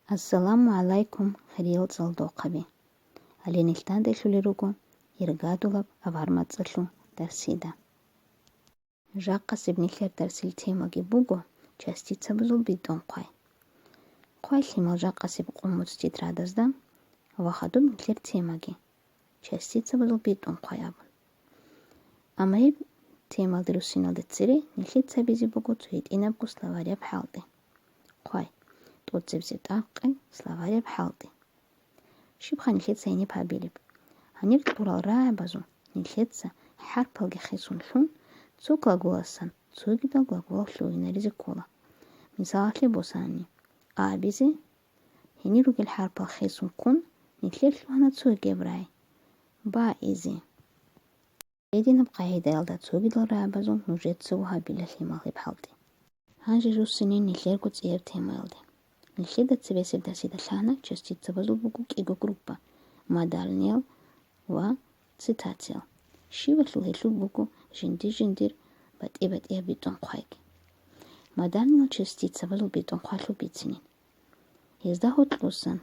Ассаламу алайкум хрил залдоқаби. Аленилтан делулиругу иргадулаб авармацалу дарсида. Жаққа сибнихлер дарсил темаги бугу частица бузул бидон қой. Қой лимал жаққа сиб қумуц титрадазда вахадум нихлер темаги частица бузул бидон қой абун. Амаиб темал дирусинал децери нихлер цабизи бугу цуит инабгу словаря бхалды. Қой тотзебзет аққи словаря бхалды. Шибха нихлеца и не побилиб. Ханир турал раабазу нихлеца харпалги хисун лун цу глаголасан цу гидал глагол луина ризикола. Мисалахли босани абизи хениругел харпал хисун кун нихлер луана цу гебрай ба изи. Эдинаб қаида ялда цу гидал раабазу нужет цу хабилал хималги бхалды. Ханжи жуссини нихлер гуц ир тема ялды. Нихледа цвесив дарсида лана частица базул бугу киго группа модальнел ва цитател. Шива лухетлу бугу жиндир бат-и битон қойги. Модальнел частица базул битон қойлу битсинин. Езда хотлусан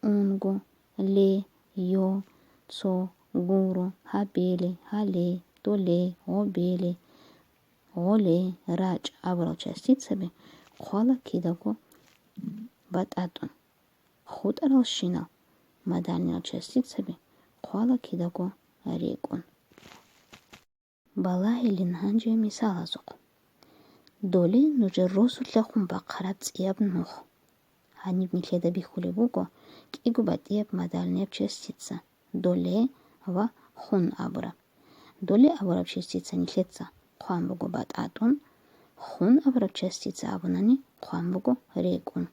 унгу, ле, йо, цо, гуру, хабели, хале, толе, обели, оле, рач абрал частицаби қола кидаго бат-атун. Худ арал шинал модальнел частицаби қола кидаго рекун. Бала илинханжи мисал азуқ. Доле нуже росу лахун бақарат цъяб нух. Ханиб нихледа бихули буго кигу бат-ияб модальнеб частица доле ва хун абраб. Доле абраб частица нихлеца қуан буго бат-атун. Хун абраб частица абунани қуан буго рекун.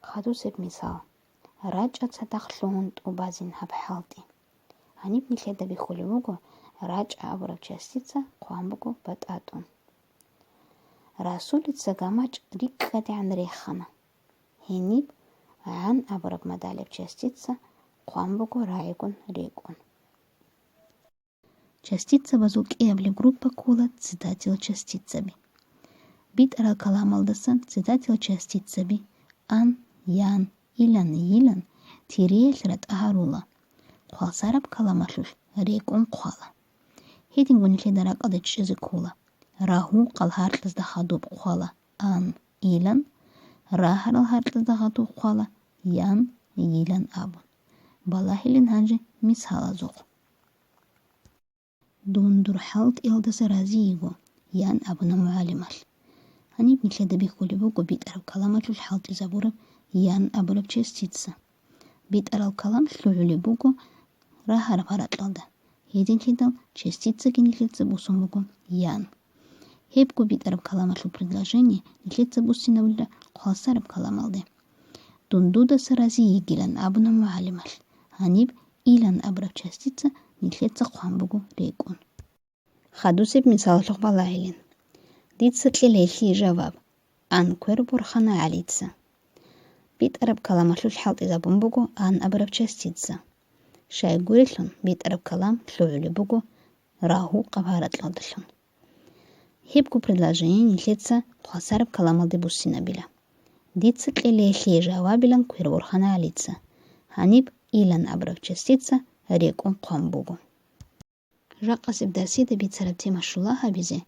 Хадусеб мисал. Раджа цатахлун тубазин хабхалти. Ханиб нихледа бихули буго раджа абраб частица қуан буго бат-атун. Расулица гамач риккати ан рехана. Хениб ан абраб модалеб частица қуан буго райгун рекун. Частица базул киабле группа кула цитатил частицаби. Бит арал калам алдасан цитатил частицаби ан, ян, илан, илан тириелрат агарула. Қуалсараб каламашлуш рекун қуала. Хедин гунихле даракады чизи кула. Раху қалхартлазда хадуб қуала ан, илан. Рахарал хартлазда хадуб қуала ян, илан абун. Балахилин ханжи мисхала зуқ. Дундур халт илдаса разиго ян абуна муалимал. Ханиб нихледа бихули буго бит арал каламатлул халти забураб ян абураб частица. Бит арал калам шлюли буго рахараб харатлалда. Един хидал частица ки нихлеца бусун буго ян. Хепку бит араб каламатлул предложение нихлеца бусина булда қуалсараб каламалды. Дундуда сарази игилан абуна муалимал. Ханиб илан абураб частица нихлеца қуан буго рекун. Хадусеб мисаллух балайлин. Дитсатли лейхи жаваб. Ан квер бурхана алица. Бит араб каламашлул халт изабун буго ан абраб частица. Шай гурилун бит араб калам шлюли буго раху қабаратлалдалун. Хепку предложение нихлеца қуасараб каламалды буссина била. Дитсатли лейхи жавабилан квер бурхана алица. Ханиб илан абраб частица рекун қуан буго. Жаққа сиб дарсида бит сараб тема шулаха бизе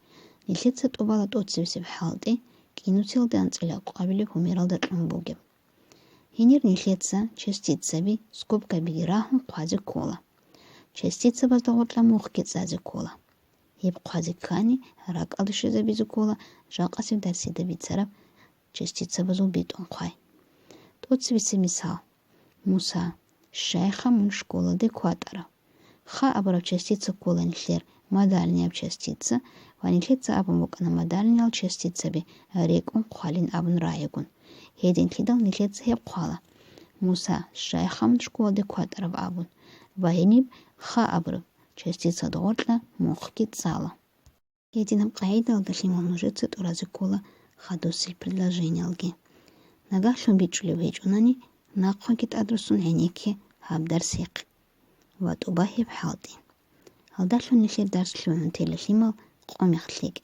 нихлеца тубала тотсибсиб халти кинуцилды анцила қуабили хумиралда тумбугеб. Хенир нихлеца частицаби скобка биги рахун қуази кола. Частица баздаготла мухки цази кола. Хеб қуази кани рак алдышеза бизи кола жаққа сиб дарсида бит сараб частица базул битон қуай. Тотсибси мисал. Муса шайха мун школа де кватара. Ха абраб частица кола нихлер модальня частица ва нихлеца абун букана модальнял частицаби рекун қуалин абун райгун. Хедин хидал нихлеца хеб қуала. Муса шайха мун школа де кватара абун. Ва хениб ха абраб частица догортла мухки цала. Хединам қаида алдалима множеца турази кола хадусил предложение алги. Нагашлун бичули вейчунани нақха кит адресун хенеки хабдар сиқ. Ват убахиб халди. Алдарлун нихлер дарслун телешимал қомяхлиг.